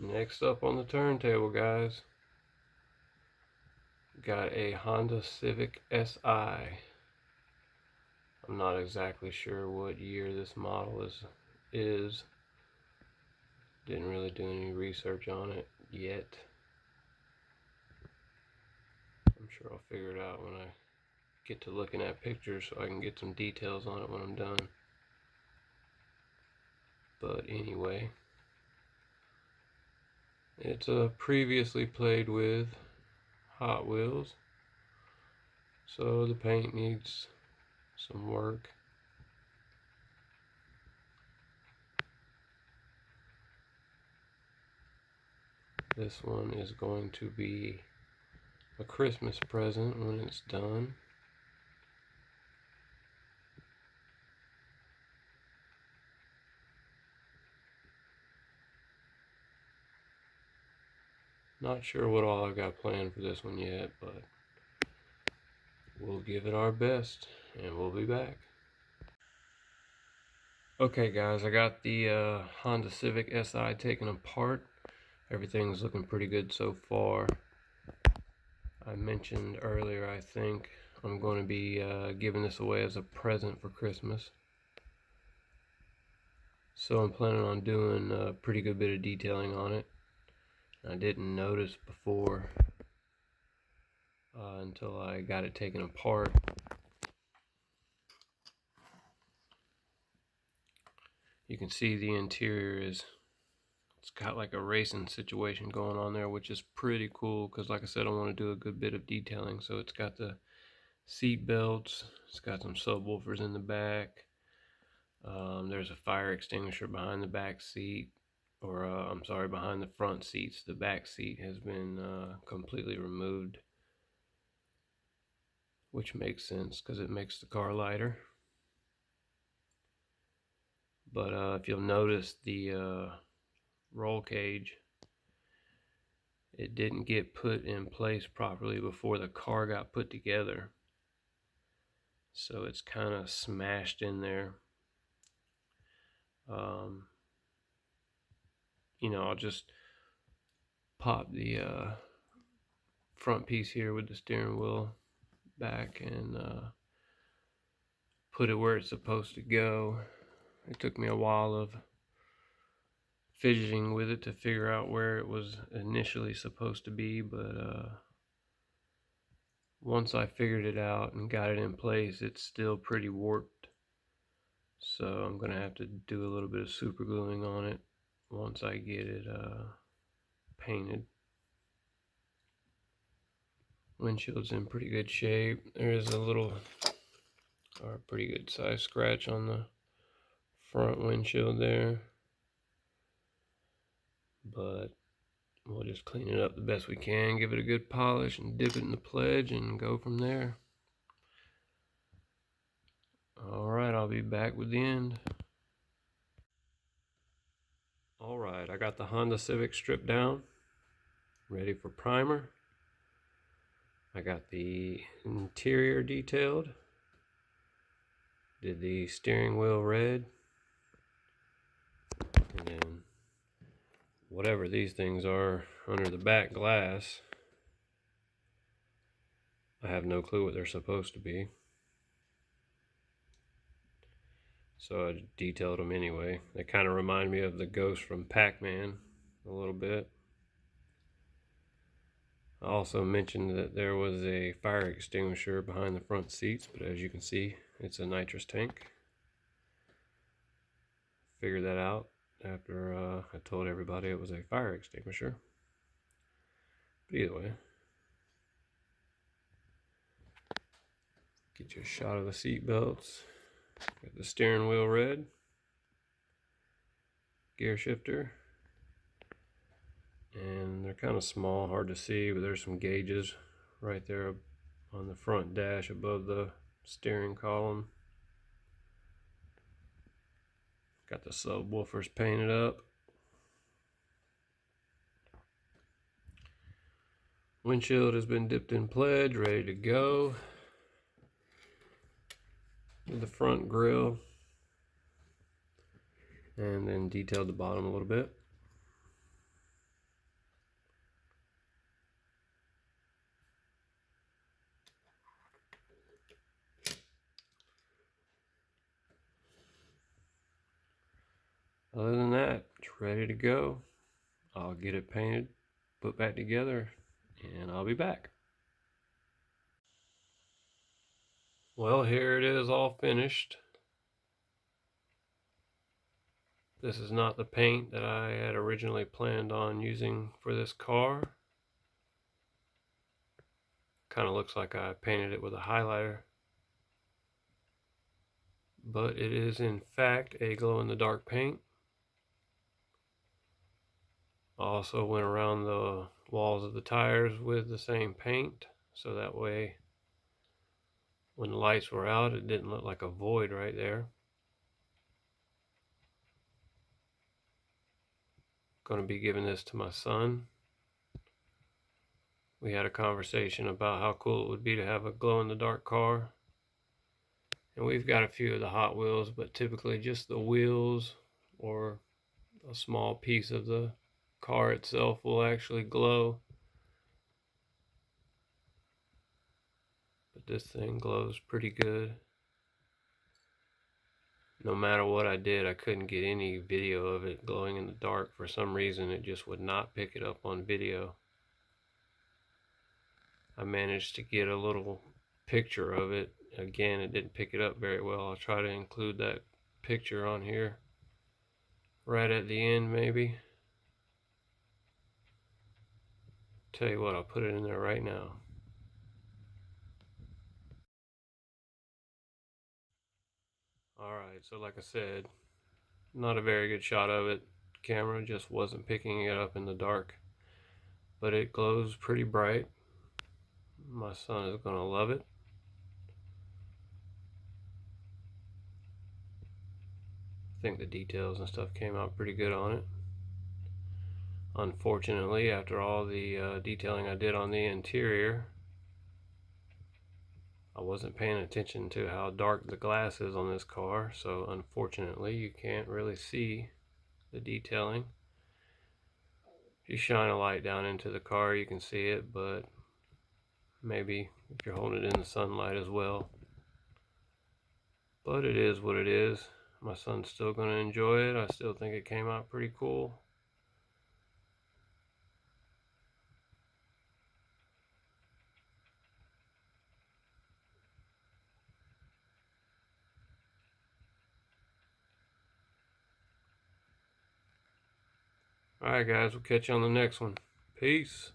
Next up on the turntable, guys, got a Honda Civic Si. I'm not exactly sure what year this model is. Didn't really do any research on it yet. I'm sure I'll figure it out when I get to looking at pictures so I can get some details on it when I'm done. But anyway, it's a previously played with Hot Wheels, so the paint needs some work. This one is going to be a Christmas present when it's done. Not sure what all I've got planned for this one yet, but we'll give it our best and we'll be back. Okay guys, I got the Honda Civic Si taken apart. Everything's looking pretty good so far. I mentioned earlier, I think, I'm going to be giving this away as a present for Christmas. So I'm planning on doing a pretty good bit of detailing on it. I didn't notice before until I got it taken apart. You can see the interior it's got like a racing situation going on there, which is pretty cool because, like I said, I want to do a good bit of detailing. So it's got the seat belts, it's got some subwoofers in the back. There's a fire extinguisher behind the back seat, or I'm sorry, behind the front seats. The back seat has been completely removed, which makes sense because it makes the car lighter. But if you'll notice, the roll cage, it didn't get put in place properly before the car got put together, so it's kind of smashed in there. You know, I'll just pop the front piece here with the steering wheel back and put it where it's supposed to go. It took me a while of fidgeting with it to figure out where it was initially supposed to be, but once I figured it out and got it in place, it's still pretty warped. So I'm gonna have to do a little bit of super gluing on it once I get it painted. Windshield's in pretty good shape. There is a little, or pretty good size scratch on the front windshield there, but we'll just clean it up the best we can, give it a good polish and dip it in the pledge and go from there. Alright, I'll be back with the end. Alright, I got the Honda Civic stripped down, ready for primer. I got the interior detailed, did the steering wheel red, and then whatever these things are under the back glass, I have no clue what they're supposed to be. So I detailed them anyway. They kind of remind me of the ghost from Pac-Man a little bit. I also mentioned that there was a fire extinguisher behind the front seats, but as you can see, it's a nitrous tank. Figured that out after I told everybody it was a fire extinguisher. But either way, get you a shot of the seat belts. Got the steering wheel red, gear shifter, and they're kind of small, hard to see, but there's some gauges right there on the front dash above the steering column. Got the subwoofers painted up. Windshield has been dipped in pledge, ready to go. With the front grille, and then detailed the bottom a little bit. ready to go. I'll get it painted, put back together, and I'll be back. Well, here it is all finished. This is not the paint that I had originally planned on using for this car. Kind of looks like I painted it with a highlighter. But it is in fact a glow-in-the-dark paint. I also went around the walls of the tires with the same paint, so that way when the lights were out it didn't look like a void right there. Going to be giving this to my son. We had a conversation about how cool it would be to have a glow-in-the-dark car. And we've got a few of the Hot Wheels, but typically just the wheels or a small piece of the car itself will actually glow. But this thing glows pretty good. No matter what I did, I couldn't get any video of it glowing in the dark. For some reason, it just would not pick it up on video. I managed to get a little picture of it. Again, it didn't pick it up very well. I'll try to include that picture on here right at the end, maybe. Tell you what, I'll put it in there right now. Alright, so like I said, not a very good shot of it. Camera just wasn't picking it up in the dark, but it glows pretty bright. My son is gonna love it. I think the details and stuff came out pretty good on it. Unfortunately, after all the detailing I did on the interior, I wasn't paying attention to how dark the glass is on this car, so unfortunately you can't really see the detailing. If you shine a light down into the car you can see it, but maybe if you're holding it in the sunlight as well. But it is what it is. My son's still going to enjoy it. I still think it came out pretty cool. Alright guys, we'll catch you on the next one. Peace.